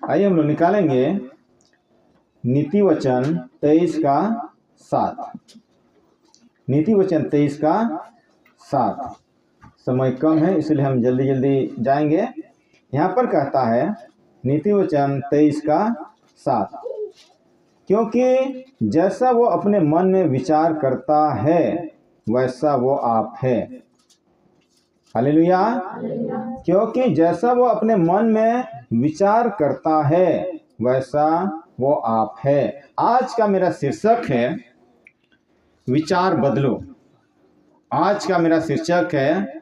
आइए हम लोग निकालेंगे नीति वचन 23 का 7। नीति वचन 23 का 7। समय कम है इसलिए हम जल्दी जल्दी जाएंगे। यहाँ पर कहता है नीति वचन 23 का 7, क्योंकि जैसा वो अपने मन में विचार करता है वैसा वो आप है। हालेलुया। क्योंकि जैसा वो अपने मन में विचार करता है वैसा वो आप है। आज का मेरा शीर्षक है विचार बदलो। आज का मेरा शीर्षक है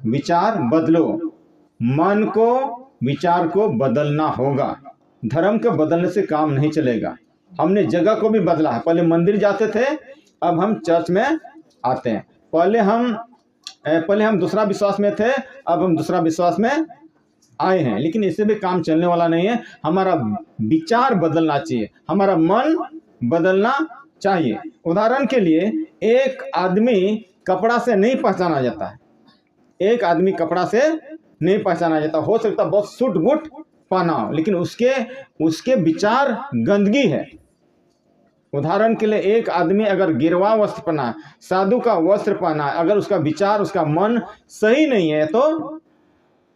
विचार बदलो। मन को, विचार को बदलना होगा। धर्म के बदलने से काम नहीं चलेगा। हमने जगह को भी बदला है। पहले मंदिर जाते थे, अब हम चर्च में आते हैं। पहले हम दूसरा विश्वास में थे, अब हम दूसरा विश्वास में आए हैं। लेकिन इससे भी काम चलने वाला नहीं है। हमारा विचार बदलना चाहिए, हमारा मन बदलना चाहिए। उदाहरण के लिए, एक आदमी कपड़ा से नहीं पहचाना जाता है। एक आदमी कपड़ा से नहीं पहचाना जाता। हो सकता है बहुत सूट बूट पहना हो, लेकिन उसके विचार गंदगी है। उदाहरण के लिए, एक आदमी अगर गिरवा वस्त्र पहना, साधु का वस्त्र पहना, अगर उसका विचार, उसका मन सही नहीं है तो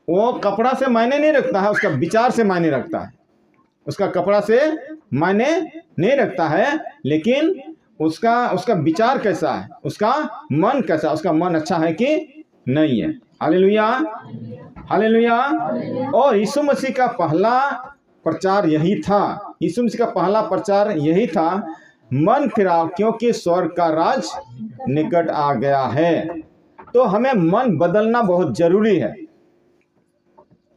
वो कपड़ा से मायने नहीं रखता है, उसका विचार से मायने रखता है। उसका कपड़ा से मायने नहीं रखता है, लेकिन उसका विचार कैसा है, उसका मन कैसा, उसका मन अच्छा है कि नहीं है। Hallelujah, hallelujah. और यीशु मसीह का पहला प्रचार यही था। यीशु मसीह का पहला प्रचार यही था, मन फिराओ क्योंकि स्वर्ग का राज निकट आ गया है। तो हमें मन बदलना बहुत जरूरी है।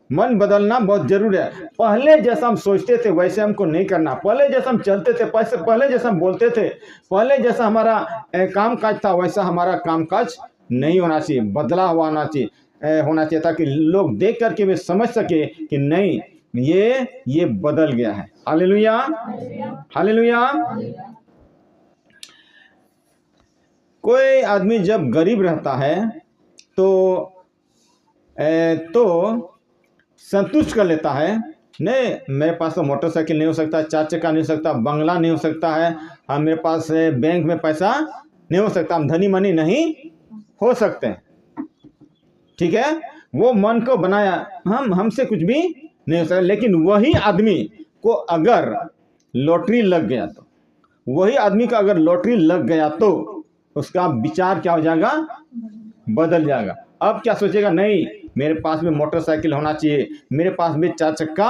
मन बदलना बहुत जरूरी है। पहले जैसा हम सोचते थे वैसे हमको नहीं करना। पहले जैसा हम चलते थे, पहले जैसा हम बोलते थे, पहले जैसा हमारा काम काज था वैसा हमारा काम काज नहीं होना चाहिए। बदला हुआ होना चाहिए, ताकि लोग देख करके वे समझ सके कि नहीं, ये बदल गया है। Hallelujah, hallelujah. कोई आदमी जब गरीब रहता है तो संतुष्ट कर लेता है, नहीं मेरे पास तो मोटरसाइकिल नहीं हो सकता, 4 चक्का नहीं हो सकता, बंगला नहीं हो सकता है, मेरे पास बैंक में पैसा नहीं हो सकता, हम धनी मनी नहीं हो सकते। ठीक है, वो मन को बनाया, हमसे कुछ भी नहीं हो सकता। लेकिन वही आदमी को अगर लॉटरी लग गया तो, वही आदमी का अगर लॉटरी लग गया तो उसका विचार क्या हो जाएगा, बदल जाएगा। अब क्या सोचेगा, नहीं मेरे पास भी मोटरसाइकिल होना चाहिए, मेरे पास भी 4 चक्का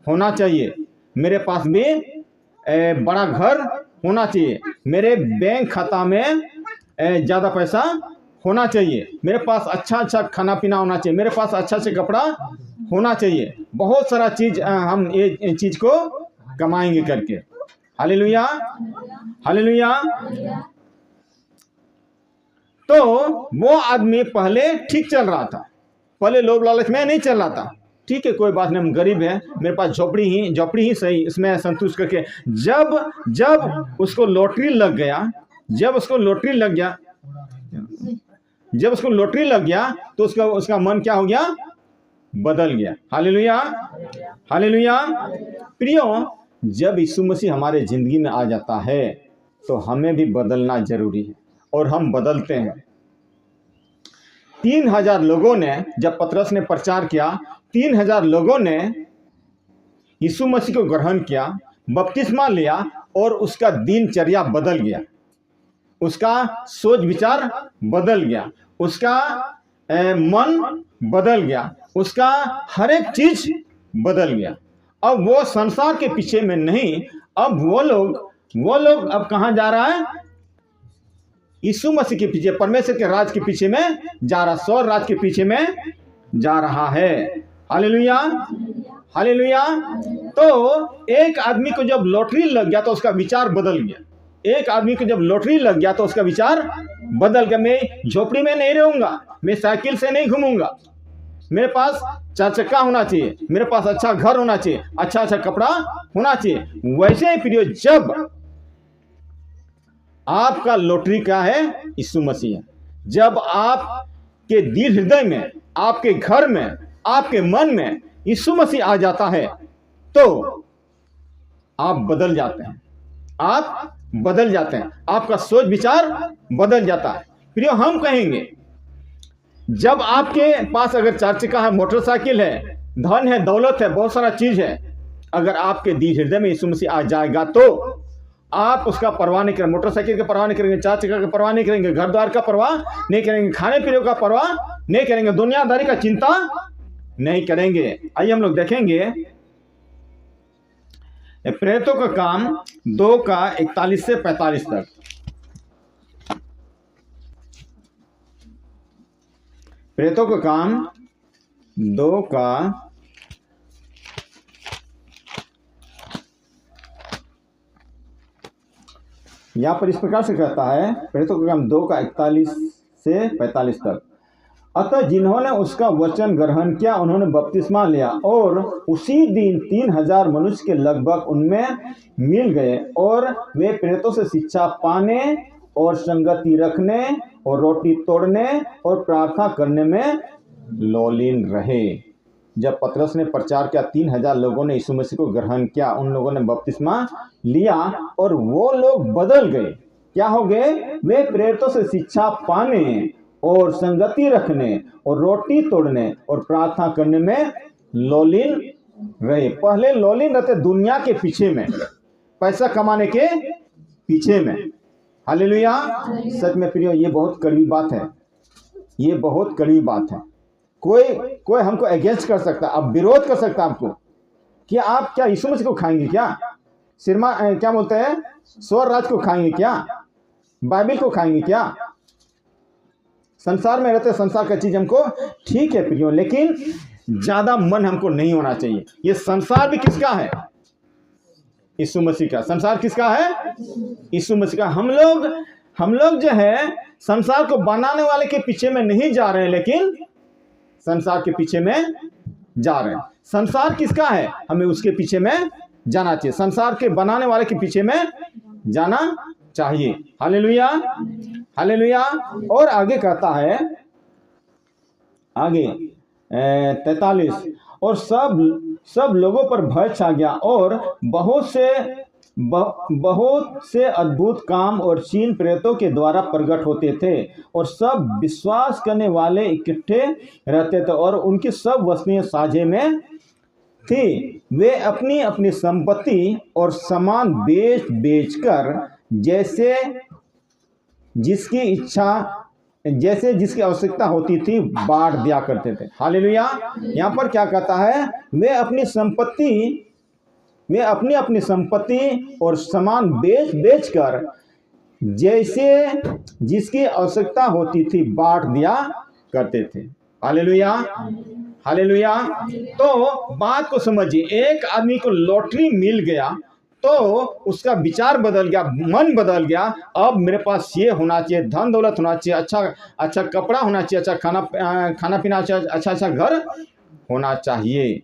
होना चाहिए, मेरे पास भी बड़ा घर होना चाहिए, मेरे बैंक खाता में ज़्यादा पैसा होना चाहिए, मेरे पास अच्छा खाना पीना होना चाहिए, मेरे पास अच्छा कपड़ा होना चाहिए। बहुत सारा चीज़ हम ये चीज़ को कमाएंगे करके। Hallelujah, hallelujah. तो वो आदमी पहले ठीक चल रहा था, पहले लोभ लालच में नहीं चल रहा था। ठीक है, कोई बात नहीं, हम गरीब हैं, मेरे पास झोपड़ी ही सही, इसमें संतुष्ट करके जब उसको लॉटरी लग गया, जब उसको लॉटरी लग गया तो उसका मन क्या हो गया, बदल गया। Hallelujah, hallelujah. प्रियो, जब यीशु मसीह हमारे जिंदगी में आ जाता है तो हमें भी बदलना जरूरी है, और हम बदलते हैं। 3000 लोगों ने, जब पतरस ने प्रचार किया, 3000 लोगों ने यीशु मसीह को ग्रहण किया, बपतिस्मा लिया, और उसका दिनचर्या बदल गया, उसका सोच विचार बदल गया, उसका मन बदल गया, उसका हर एक चीज बदल गया। अब वो संसार के पीछे में नहीं, अब वो लोग अब कहाँ जा रहा है, यीशु मसीह के पीछे, परमेश्वर के राज के पीछे में जा रहा, स्वर्ग राज के पीछे में जा रहा है। Hallelujah, hallelujah. तो एक आदमी को जब लॉटरी लग गया तो उसका विचार बदल गया। एक आदमी को जब लॉटरी लग गया तो उसका विचार बदल गया। मैं झोपड़ी में नहीं रहूंगा, मैं साइकिल से नहीं घूमूंगा, मेरे पास 4 चक्का होना चाहिए, मेरे पास अच्छा घर होना चाहिए, अच्छा कपड़ा होना चाहिए। वैसे ही प्रियो, जब आपका लॉटरी क्या है, यीशु मसीह है। जब आपके दिल हृदय में, आपके घर में, आपके मन में यीशु मसीह आ जाता है तो आप बदल जाते हैं, आप बदल जाते हैं, आपका सोच विचार बदल जाता है। प्रियो, हम कहेंगे जब आपके पास अगर 4 चक्का है, मोटरसाइकिल है, धन है, दौलत है, बहुत सारा चीज है, अगर आपके दिल हृदय में यीशु मसीह आ जाएगा तो आप उसका परवाह नहीं करेंगे। मोटरसाइकिल का परवाह नहीं करेंगे, 4 चक्का का परवाह नहीं करेंगे, घर द्वार का परवाह नहीं करेंगे, खाने पीने का परवाह नहीं करेंगे, दुनियादारी का चिंता नहीं करेंगे। आइए हम लोग देखेंगे प्रेरितों का काम 2:41 से 45 तक। प्रेरितों का काम 2 का यहां पर इस प्रकार से कहता है, प्रेरितों का काम 2:41 से 45 तक। अतः जिन्होंने उसका वचन ग्रहण किया उन्होंने बपतिस्मा लिया, और उसी दिन 3000 मनुष्य के लगभग उनमें मिल गए, और वे प्रेरितों से शिक्षा पाने और संगति रखने और रोटी तोड़ने और प्रार्थना करने में लौलीन रहे। जब पतरस ने प्रचार किया, 3000 लोगों ने यीशु मसीह को ग्रहण किया, उन लोगों ने बपतिस्मा लिया, और वो लोग बदल गए। क्या हो गए? वे प्रेरितों से शिक्षा पाने और संगति रखने और रोटी तोड़ने और प्रार्थना करने में लौलीन रहे। पहले लौलीन रहते दुनिया के पीछे में, पैसा कमाने के पीछे में। हालेलुया। सच में प्रियो, ये बहुत कड़वी बात है, ये बहुत कड़वी बात है। कोई हमको अगेंस्ट कर सकता, अब विरोध कर सकता आपको कि आप क्या यीशु मसीह को खाएंगे, क्या सिरमा क्या बोलते हैं, स्वर राज को खाएंगे, क्या बाइबल को खाएंगे, क्या संसार में रहते संसार का चीज हमको ठीक है प्रियो, लेकिन ज्यादा मन हमको नहीं होना चाहिए। ये संसार भी किसका है? यीशु मसीह का। संसार किसका है? यीशु मसीह का। हम लोग जो है संसार को बनाने वाले के पीछे में नहीं जा रहे हैं, लेकिन संसार के पीछे में जा रहे हैं। संसार किसका है? हमें उसके पीछे में जाना चाहिए, संसार के बनाने वाले के पीछे में जाना चाहिए। Hallelujah, hallelujah. और आगे कहता है, आगे 43, और सब लोगों पर भय छा गया, और बहुत से अद्भुत काम और चिन्ह प्रेरितों के द्वारा प्रकट होते थे, और सब विश्वास करने वाले इकट्ठे रहते थे, और उनकी सब वस्तुएं साझे में थी। वे अपनी अपनी संपत्ति और सामान बेच कर जैसे जिसकी आवश्यकता होती थी बांट दिया करते थे। हालेलुया। यहाँ पर क्या कहता है? वे अपनी अपनी संपत्ति और सामान बेच कर जैसे जिसकी आवश्यकता होती थी बांट दिया करते थे। Hallelujah, hallelujah. तो बात को समझिए, एक आदमी को लॉटरी मिल गया तो उसका विचार बदल गया, मन बदल गया। अब मेरे पास ये होना चाहिए, धन दौलत होना चाहिए, अच्छा कपड़ा होना चाहिए, अच्छा खाना पीना, अच्छा घर होना चाहिए।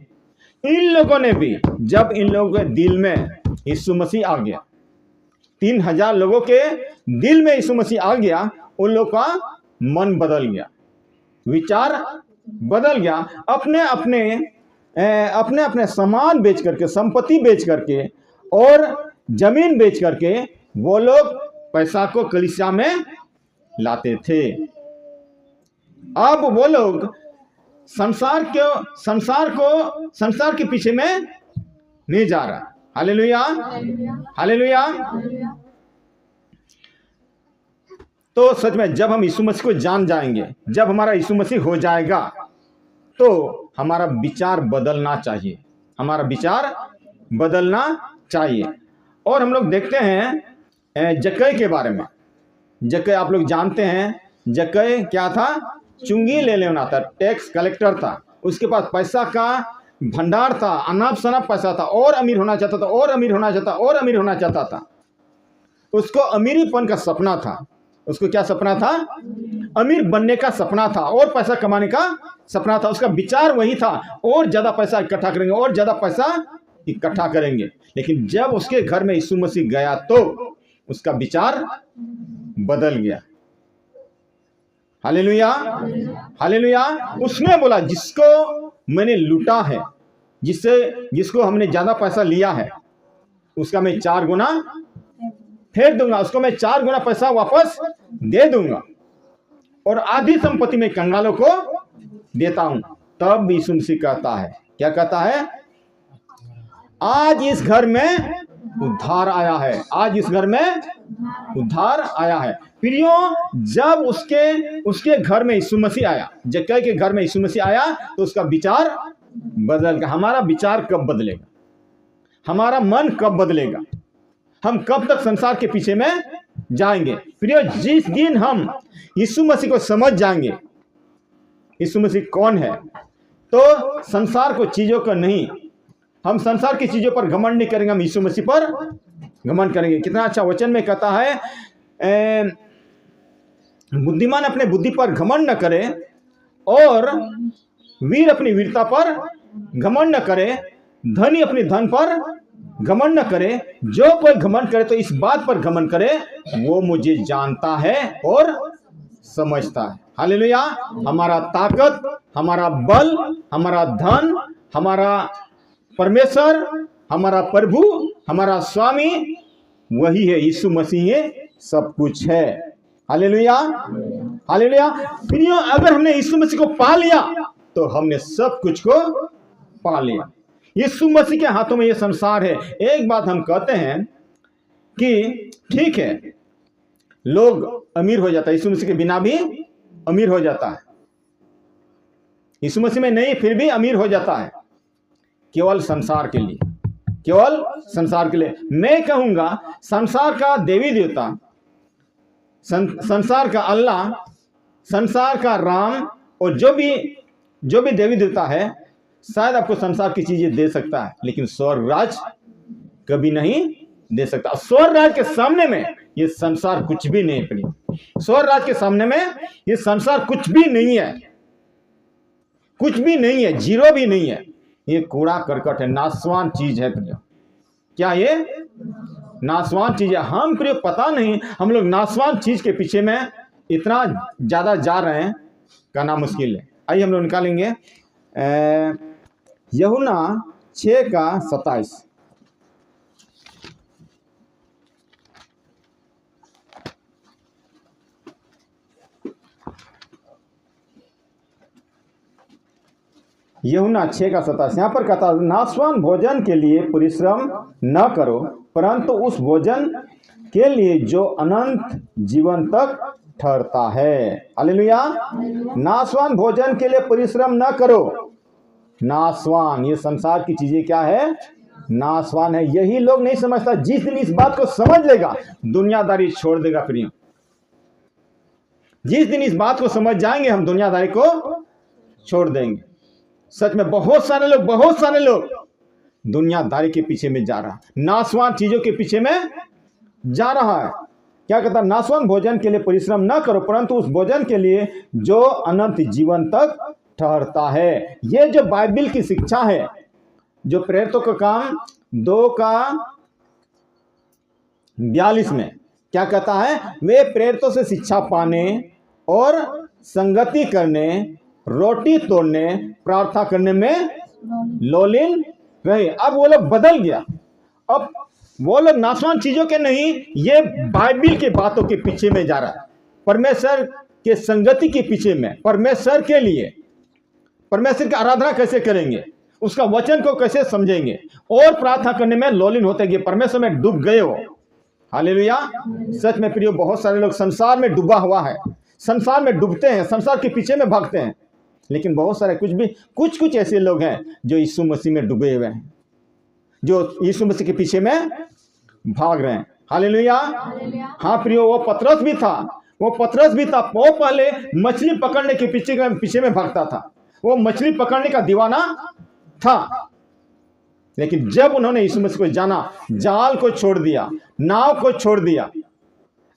इन लोगों ने भी, जब इन लोगों के दिल में यीशु मसीह आ गया, 3000 लोगों के दिल में यीशु मसीह आ गया, उन लोगों का मन बदल गया, विचार बदल गया। अपने अपने सामान बेच करके, संपत्ति बेच करके और जमीन बेच करके वो लोग पैसा को कलीसिया में लाते थे। अब वो लोग संसार के पीछे में नहीं जा रहा। Hallelujah, hallelujah. तो सच में जब हम यीशु मसीह को जान जाएंगे, जब हमारा यीशु मसीह हो जाएगा, तो हमारा विचार बदलना चाहिए, हमारा विचार बदलना चाहिए। और हम लोग देखते हैं जक्कई के बारे में। जक्कई आप लोग जानते हैं, जक्कई क्या था? चुंगी ले लेना था, टैक्स कलेक्टर था। उसके पास पैसा का भंडार था, अनाप शनाप पैसा था, और अमीर होना चाहता था, और अमीर होना चाहता, और अमीर होना चाहता था। उसको अमीरीपन का सपना था। उसको क्या सपना था? अमीर बनने का सपना था, और पैसा कमाने का सपना था। उसका विचार वही था, और ज्यादा पैसा इकट्ठा करेंगे, और ज्यादा पैसा इकट्ठा करेंगे। लेकिन जब उसके घर में यीशु मसीह गया तो उसका विचार बदल गया। Hallelujah, hallelujah. उसने बोला, जिसको मैंने लूटा है जिसको हमने ज़्यादा पैसा लिया है उसका मैं 4 गुना फेर दूंगा, उसको मैं 4 गुना पैसा वापस दे दूंगा, और आधी संपत्ति में कंगालों को देता हूं। तब यीशु मसीह कहता है, क्या कहता है? आज इस घर में उद्धार आया है, आज इस घर में उद्धार आया है। प्रियो, जब उसके घर में यीशु मसीह आया, जक्कई के घर में यीशु मसीह आया, तो उसका विचार बदल गया। हमारा विचार कब बदलेगा? हमारा मन कब बदलेगा? हम कब तक संसार के पीछे में जाएंगे? प्रियो, जिस दिन हम यीशु मसीह को समझ जाएंगे, यीशु मसीह कौन है, तो संसार को चीजों को नहीं, हम संसार की चीजों पर घमंड नहीं करेंगे, हम यीशु मसीह पर घमंड करेंगे। कितना अच्छा वचन में कहता है, बुद्धिमान अपने बुद्धि पर घमंड न करे और वीर अपनी वीरता पर घमंड न करे, धनी अपनी धन पर घमंड न करे। जो कोई घमंड करे तो इस बात पर घमंड करे, वो मुझे जानता है और समझता है। हालेलुया। हमारा ताकत, हमारा बल, हमारा धन, हमारा परमेश्वर, हमारा प्रभु, हमारा स्वामी वही है, यीशु मसीह है, सब कुछ है। Hallelujah, hallelujah. प्रियो, अगर हमने यीशु मसीह को पा लिया तो हमने सब कुछ को पा लिया। यीशु मसीह के हाथों में ये संसार है। एक बात हम कहते हैं कि ठीक है, लोग अमीर हो जाता है, यीशु मसीह के बिना भी अमीर हो जाता है, यीशु मसीह में नहीं फिर भी अमीर हो जाता है, केवल संसार के लिए, केवल संसार के लिए। मैं कहूंगा संसार का देवी देवता, संसार का अल्लाह, संसार का राम, और जो भी देवी देवता है, शायद आपको संसार की चीजें दे सकता है, लेकिन स्वर्ग राज कभी नहीं दे सकता। स्वर्ग राज के सामने में ये संसार कुछ भी नहीं है। स्वर्ग राज के सामने में ये संसार कुछ भी नहीं है, कुछ भी नहीं है, जीरो भी नहीं है। ये कूड़ा करकट है, नासवान चीज है प्रिय। क्या ये नासवान चीज है? हम प्रिय पता नहीं, हम लोग नासवान चीज के पीछे में इतना ज्यादा जा रहे हैं, कहना मुश्किल है। आइए हम लोग निकालेंगे यूहन्ना 6:27। यूहन्ना 6:27 यहाँ पर कहता है, नाशवान भोजन के लिए परिश्रम न करो, परंतु उस भोजन के लिए जो अनंत जीवन तक ठहरता है। हालेलुया। नाशवान भोजन के लिए परिश्रम न करो। नाशवान, ये संसार की चीजें क्या है? नाशवान है। यही लोग नहीं समझता। जिस दिन इस बात को समझ लेगा, दुनियादारी छोड़ देगा प्रिय। जिस दिन इस बात को समझ जाएंगे, हम दुनियादारी को छोड़ देंगे। सच में बहुत सारे लोग दुनियादारी के पीछे में जा रहा है, नाशवान चीजों के पीछे में जा रहा है। क्या कहता है? नाशवान भोजन के लिए परिश्रम न करो, परंतु उस भोजन के लिए जो अनंत जीवन तक ठहरता है। ये जो बाइबल की शिक्षा है, जो प्रेरितों का काम 2:42 में क्या कहता है? वे प्रेरितों से शिक्षा पाने और संगति करने, रोटी तोड़ने, प्रार्थना करने में लोलीन रहे। अब वो लोग बदल गया। अब वो लोग नाशवान चीजों के नहीं, ये बाइबल के बातों के पीछे में जा रहा है, परमेश्वर के संगति के पीछे में, परमेश्वर के लिए, परमेश्वर की आराधना कैसे करेंगे, उसका वचन को कैसे समझेंगे, और प्रार्थना करने में लोलीन होते गए, परमेश्वर में डूब गए हो। हालेलुया। सच में प्रियो, बहुत सारे लोग संसार में डूबा हुआ है, संसार में डूबते हैं, संसार के पीछे में भागते हैं, लेकिन बहुत सारे कुछ ऐसे लोग हैं जो यीशु मसीह में डूबे हुए हैं, जो यीशु मसीह के पीछे में भाग रहे हैं। हालेलुया। हाँ प्रियो, वो पतरस भी था। वो पहले मछली पकड़ने के पीछे में भागता था। वो मछली पकड़ने का दीवाना था, लेकिन जब उन्होंने यीशु मसीह को जाना, जाल को छोड़ दिया, नाव को छोड़ दिया,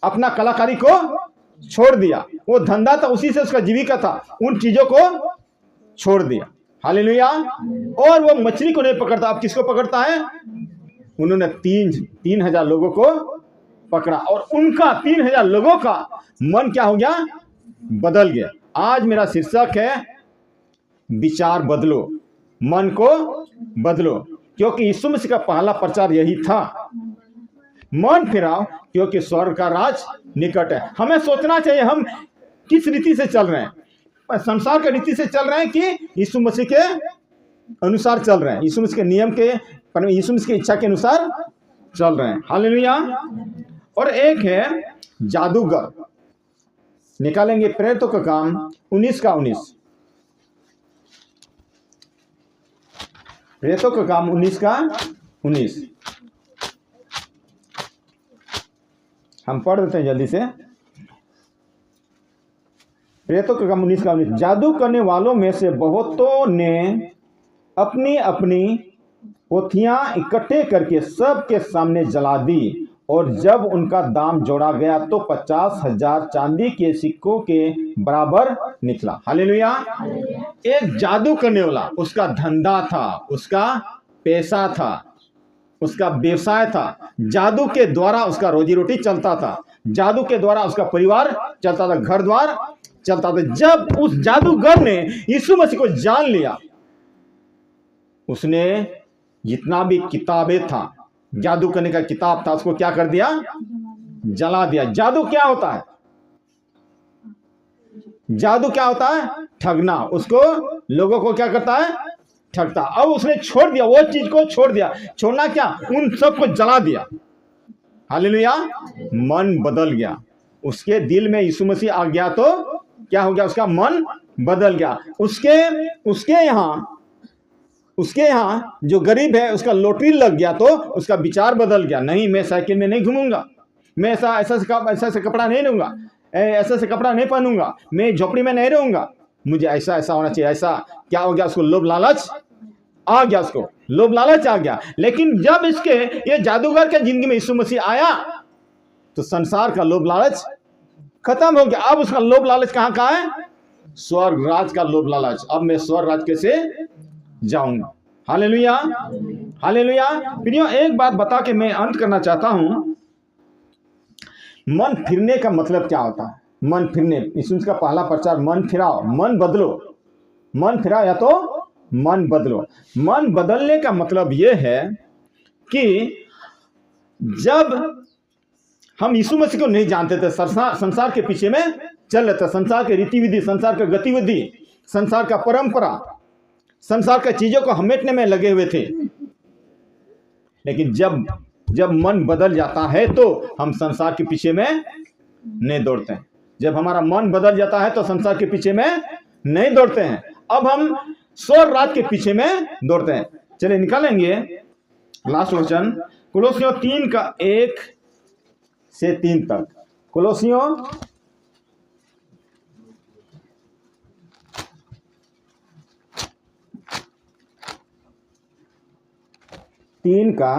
अपना कलाकारी को छोड़ दिया, वो धंधा था, उसी से उसका जीविका था, उन चीजों को छोड़ दिया। हालेलुया। और वो मछली को नहीं पकड़ता, अब किसको पकड़ता है? उन्होंने 3,000 लोगों को पकड़ा, और उनका 3,000 लोगों का मन क्या हो गया? बदल गया। आज मेरा शीर्षक है विचार बदलो। मन को बदलो, क्योंकि यीशु मसीह का पहला प्रचार यही था, मन फिराओ क्योंकि स्वर्ग का राज निकट है। हमें सोचना चाहिए हम किस रीति से चल रहे हैं, संसार के रीति से चल रहे हैं कि यीशु मसीह के अनुसार चल रहे हैं, यीशु मसीह के नियम के, यीशु मसीह की इच्छा के अनुसार चल रहे हैं। हालेलुया। और एक है जादूगर। निकालेंगे प्रेरितों का काम 19 का 19, प्रेरितों का काम 19 का 19 हम पढ़ देते हैं जल्दी से। प्रेरितों का काम 19 का 19, जादू करने वालों में से बहुतों ने अपनी अपनी पोथियां इकट्ठे करके सबके सामने जला दी, और जब उनका दाम जोड़ा गया तो 50,000 चांदी के सिक्कों के बराबर निकला। हालेलुया। एक जादू करने वाला, उसका धंधा था, उसका पैसा था, उसका व्यवसाय था, जादू के द्वारा उसका रोजी रोटी चलता था, जादू के द्वारा उसका परिवार चलता था, घर द्वार चलता था। जब उस जादूगर ने यीशु मसीह को जान लिया, उसने जितना भी किताबें था, जादू करने का किताब था, उसको क्या कर दिया? जला दिया। जादू क्या होता है? जादू क्या होता है? ठगना। उसको लोगों को क्या करता है? ठगता। अब उसने छोड़ दिया, वो चीज को छोड़ दिया। छोड़ना क्या? उन सबको जला दिया। हालेलुया। मन बदल गया, उसके दिल में यीशु मसीह आ गया तो क्या हो गया? उसका मन बदल गया। उसके यहाँ जो गरीब है उसका लॉटरी लग गया तो उसका विचार बदल गया। नहीं, मैं साइकिल में नहीं घूमूंगा, मैं ऐसा से कपड़ा नहीं लूंगा, ऐसा से कपड़ा नहीं पहनूंगा, मैं झोपड़ी में नहीं रहूंगा, मुझे ऐसा ऐसा होना चाहिए। ऐसा क्या हो गया? उसको लोभ लालच आ गया, उसको लोभ लालच आ गया। लेकिन जब ये जादूगर के जिंदगी में यीशु मसीह आया तो संसार का लोभ लालच खत्म हो गया। अब उसका लोभ लालच कहाँ है? स्वर्ग राज का लोभ लालच। अब मैं स्वर्ग राज कैसे जाऊंगा? Hallelujah, hallelujah. प्रियो, एक बात बता के मैं अंत करना चाहता हूं। मन फिरने का मतलब क्या होता है? मन फिरने, यीशु का पहला प्रचार, मन फिराओ, मन बदलो। मन फिराओ या तो मन बदलो। मन बदलने का मतलब यह है कि जब हम यीशु मसीह को नहीं जानते थे, संसार के पीछे में चल रहे थे, संसार के रीति विधि, संसार का गतिविधि, संसार का परंपरा, संसार का चीजों को समेटने में लगे हुए थे। लेकिन जब मन बदल जाता है तो हम संसार के पीछे में नहीं दौड़ते हैं। जब हमारा मन बदल जाता है तो संसार के पीछे में नहीं दौड़ते हैं। अब हम स्वर्ग राज के पीछे में दौड़ते हैं। चलिए निकालेंगे लास्ट वचन, कुलोसियों 3 का 1 से 3 तक। कुलोसियों 3 का,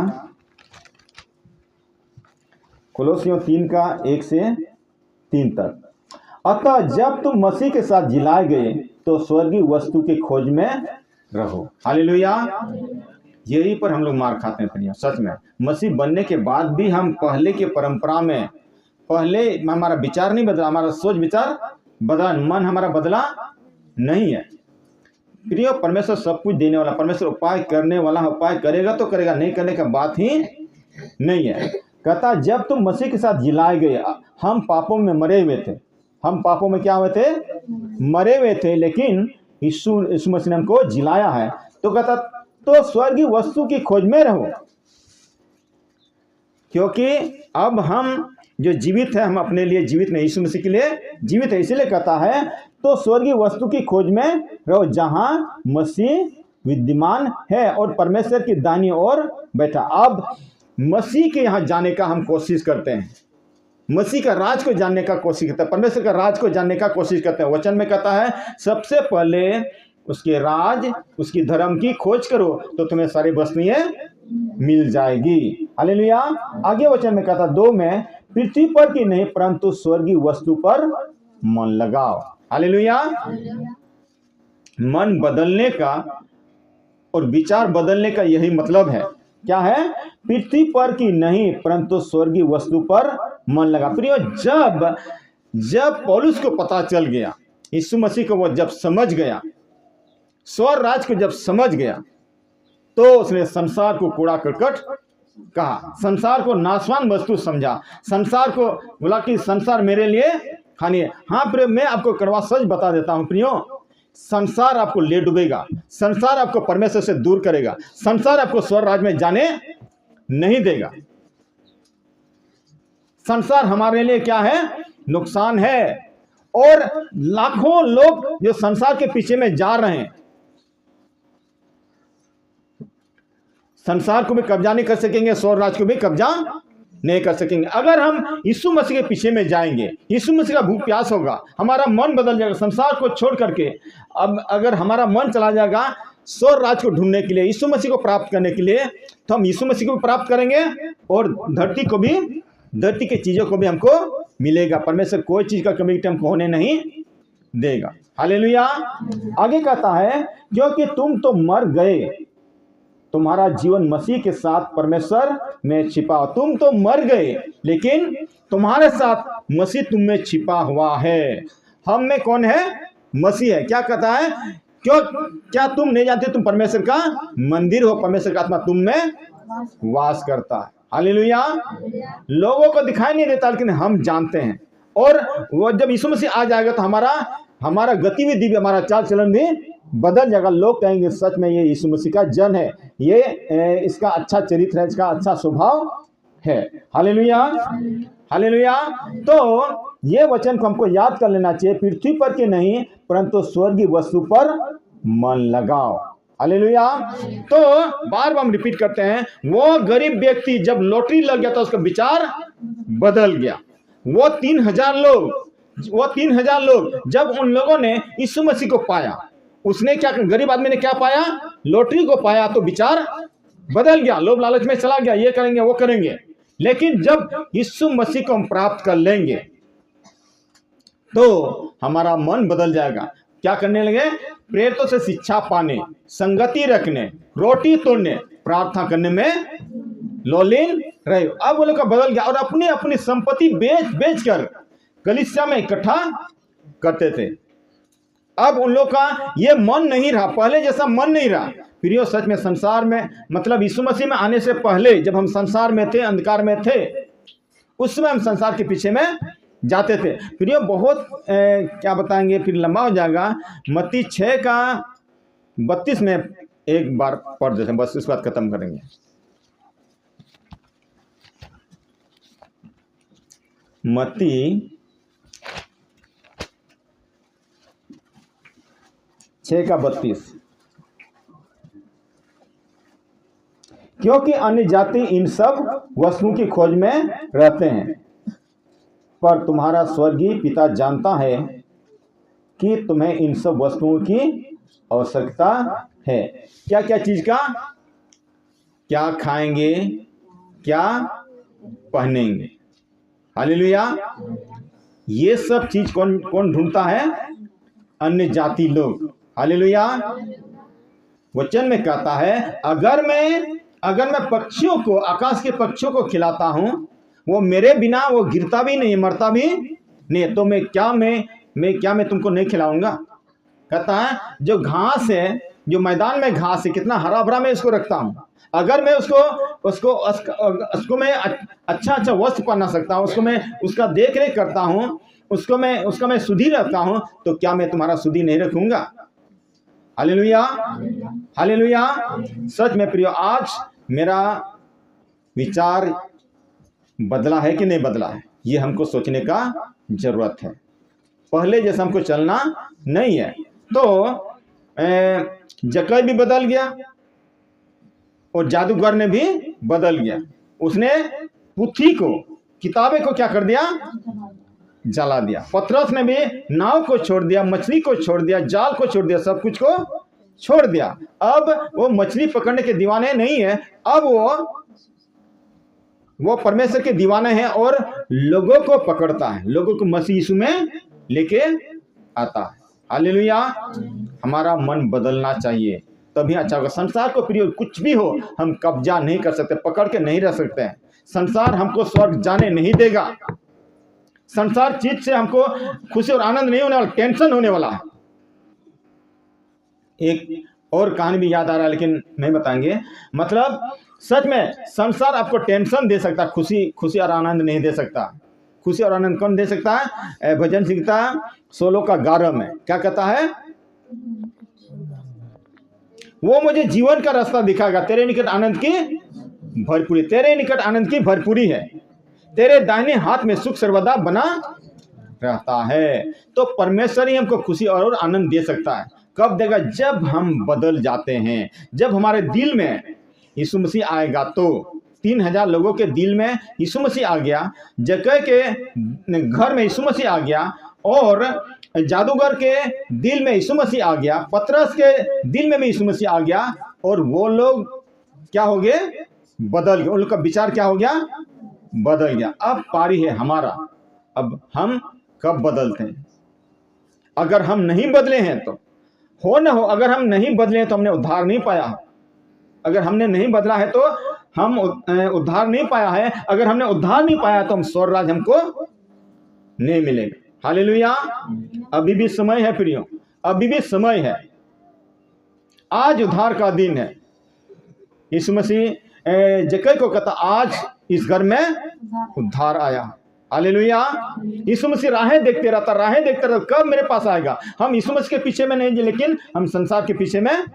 कुलोसियों 3 का 1 से 3 तक। अतः जब तुम मसीह के साथ जिलाए गए तो स्वर्गीय वस्तु की खोज में रहो। हालेलुया। यही पर हम लोग मार खाते हैं प्रिय। सच में मसीह बनने के बाद भी हम पहले के परंपरा में, पहले हमारा विचार नहीं बदला, हमारा सोच विचार बदला, मन हमारा बदला नहीं है। प्रिय, परमेश्वर सब कुछ देने वाला, परमेश्वर उपाय करने वाला, उपाय करेगा तो करेगा, नहीं करने का बात ही नहीं है। कहता जब तुम मसीह के साथ जिलाए गए, हम पापों में मरे हुए थे। हम पापों में क्या हुए थे? मरे हुए थे। लेकिन यीशु मसीह ने हमको जिलाया है। तो कहता तो स्वर्गीय वस्तु की खोज में रहो, क्योंकि अब हम जो जीवित है, हम अपने लिए जीवित नहीं, यीशु मसीह के लिए जीवित है। इसीलिए कहता है तो स्वर्गीय वस्तु की खोज में रहो जहां मसीह विद्यमान है और परमेश्वर की दाहिनी ओर बैठा। अब मसीह के यहाँ जाने का हम कोशिश करते हैं, मसीह का राज को जानने का कोशिश करते हैं, परमेश्वर का राज को जानने का कोशिश करते हैं। वचन में कहता है सबसे पहले उसके राज, उसकी धर्म की खोज करो तो तुम्हें सारी वस्तुएं मिल जाएगी। हालेलुया। आगे वचन में कहता 2 में, पृथ्वी पर की नहीं परंतु स्वर्गीय वस्तु पर मन लगाओ। हालेलुया। मन बदलने का और विचार बदलने का यही मतलब है। क्या है? पृथ्वी पर की नहीं परंतु स्वर्गीय वस्तु पर मन लगा। प्रियो, जब पौलुस को पता चल गया, यीशु मसीह को वो जब समझ गया, स्वर्ग राज्य को जब समझ गया तो उसने संसार को कूड़ा करकट कहा, संसार को नाशवान वस्तु समझा, संसार को बोला कि संसार मेरे लिए हानि है। हाँ प्रिय, मैं आपको कड़वा सच बता देता हूं प्रियो, संसार आपको ले डूबेगा, संसार आपको परमेश्वर से दूर करेगा, संसार आपको स्वर्ग राज्य में जाने नहीं देगा। संसार हमारे लिए क्या है? नुकसान है। और लाखों लोग जो संसार के पीछे में जा रहे हैं, संसार को भी कब्जा नहीं कर सकेंगे, स्वर्ग राज्य को भी कब्जा नहीं कर सकेंगे। अगर हम यीशु मसीह के पीछे में जाएंगे, यीशु मसीह का भूख प्यास होगा, हमारा मन बदल जाएगा, संसार को छोड़ करके अब अगर हमारा मन चला जाएगा स्वर्ग राज्य को ढूंढने के लिए, यीशु मसीह को प्राप्त करने के लिए, तो हम यीशु मसीह को भी प्राप्त करेंगे और धरती को भी, धरती की चीजों को भी हमको मिलेगा। परमेश्वर कोई चीज का कमी हमको होने नहीं देगा। हालेलुया। आगे कहता है, क्योंकि तुम तो मर गए, तुम्हारा जीवन मसीह के साथ परमेश्वर में छिपा। तुम तो मर गए लेकिन तुम्हारे साथ मसीह तुम में छिपा हुआ है। हम में कौन है? मसीह है। क्या कहता है? क्या तुम नहीं जानते तुम परमेश्वर का मंदिर हो, परमेश्वर का आत्मा तुम में वास करता है। हालेलुया। लोगों को दिखाई नहीं देता लेकिन हम जानते हैं। और वो जब यीशु मसीह आ जाएगा तो हमारा गतिविधि भी, हमारा चाल चलन भी बदल जाएगा। लोग कहेंगे सच में ये यीशु मसीह का जन है, ये इसका अच्छा चरित्र है, इसका अच्छा स्वभाव है। Hallelujah, hallelujah. तो ये वचन को हमको याद कर लेना चाहिए, पृथ्वी पर के नहीं परंतु स्वर्गीय वस्तु पर मन लगाओ। हालेलुया। तो बार बार हम रिपीट करते हैं, वो गरीब व्यक्ति जब लॉटरी लग गया तो उसका विचार बदल गया। वो 3000 लोग जब उन लोगों ने यीशु मसीह को पाया, उसने क्या, गरीब आदमी ने क्या पाया? लॉटरी को पाया, तो विचार बदल गया, लोभ लालच में चला गया, ये करेंगे वो करेंगे। लेकिन जब यीशु मसीह को हम प्राप्त कर लेंगे तो हमारा मन बदल जाएगा। क्या करने लगे? प्रेरितों से शिक्षा पाने, संगति रखने, रोटी तोड़ने, प्रार्थना करने में लोलीन रहे। अब वो लोग का बदल गया और अपनी अपनी संपत्ति बेच कर कलीसिया में इकट्ठा करते थे। अब उन लोग का ये मन नहीं रहा, पहले जैसा मन नहीं रहा। प्रियो, सच में संसार में, मतलब यीशु मसीह में आने से पहले जब हम संसार में थे, अंधकार में थे, उस समय हम संसार के पीछे में जाते थे। फिर ये बहुत क्या बताएंगे, फिर लंबा हो जाएगा। मत्ती 6:32 में एक बार पढ़ देते हैं, बस इसके बाद खत्म करेंगे। मत्ती 6:32, क्योंकि अन्य जाति इन सब वस्तुओं की खोज में रहते हैं, पर तुम्हारा स्वर्गीय पिता जानता है कि तुम्हें इन सब वस्तुओं की आवश्यकता है। क्या क्या चीज का? क्या खाएंगे, क्या पहनेंगे। हालेलुया। ये सब चीज कौन ढूंढता है? अन्य जाति लोग। हालेलुया। वचन में कहता है, अगर मैं पक्षियों को, आकाश के पक्षियों को खिलाता हूं, वो मेरे बिना वो गिरता भी नहीं, मरता भी नहीं, तो मैं तुमको नहीं खिलाऊंगा। कहता है, जो घास है, जो मैदान में घास है, कितना हरा भरा मैं इसको रखता हूं, अगर मैं उसको मैं अच्छा वस्त्र पहना सकता हूं, उसको मैं उसका देख रेख करता हूं, उसका मैं शुद्धि रखता हूं, तो क्या मैं तुम्हारा शुद्धि नहीं रखूंगा? Hallelujah, hallelujah. सच में प्रियो, आज मेरा विचार बदला है कि नहीं बदला है, ये हमको सोचने का जरूरत है। पहले जैसा हमको चलना नहीं है। तो जक्कई भी बदल गया और जादूगर ने भी बदल गया। उसने पुथी को, किताबें को क्या कर दिया? जला दिया। पतरस ने भी नाव को छोड़ दिया, मछली को छोड़ दिया, जाल को छोड़ दिया, सब कुछ को छोड़ दिया। अब वो मछली पकड़ने के दीवाने नहीं है, अब वो परमेश्वर के दीवाने हैं और लोगों को पकड़ता है, लोगों को मसीह यीशु में लेके आता है। हालेलुया। हमारा मन बदलना चाहिए, तभी अच्छा होगा। संसार को प्रिय कुछ भी हो, हम कब्जा नहीं कर सकते, पकड़ के नहीं रह सकते हैं। संसार हमको स्वर्ग जाने नहीं देगा। संसार चीज से हमको खुशी और आनंद नहीं होने वाला, टेंशन होने वाला है। एक और कहानी भी याद आ रहा है लेकिन नहीं बताएंगे। मतलब सच में संसार आपको टेंशन दे सकता है, खुशी और आनंद नहीं दे सकता। खुशी और आनंद कौन दे सकता है? भजन संहिता 16 का 11 में क्या कहता है? वो मुझे जीवन का रास्ता दिखाएगा, तेरे निकट आनंद की भरपूरी, तेरे निकट आनंद की भरपूरी है, तेरे दाहिने हाथ में सुख सर्वदा बना रहता है। तो परमेश्वर ही हमको खुशी और आनंद दे सकता है। कब देगा? जब हम बदल जाते हैं, जब हमारे दिल में यीशु मसीह आएगा। तो 3000 लोगों के दिल में यीशु मसीह आ गया, जक्कई के घर में यीशु मसीह आ गया, और जादूगर के दिल में यीशु मसीह आ गया, पतरस के दिल में भी यीशु मसीह आ गया, और वो लोग क्या हो गए? बदल गए। उन लोग का विचार क्या हो गया? बदल गया। अब पारी है हमारा, अब हम कब बदलते हैं। अगर हम नहीं बदले हैं तो हो न हो, अगर हम नहीं बदले हैं तो हमने उद्धार नहीं पाया। अगर हमने नहीं बदला है तो हम उद्धार नहीं पाया है। अगर हमने उद्धार नहीं पाया तो हम स्वर्ग राज्य हमको नहीं मिलेगा। हालेलुया। अभी भी समय है प्रियो, अभी भी समय है। आज उद्धार का दिन है। यीशु मसीह जक्कई को कहता, आज इस घर में उद्धार आया। हालेलुया। यीशु मसीह राहें देखते रहता, कब मेरे पास आएगा। हम यीशु मसीह के पीछे में नहीं, लेकिन हम संसार के पीछे में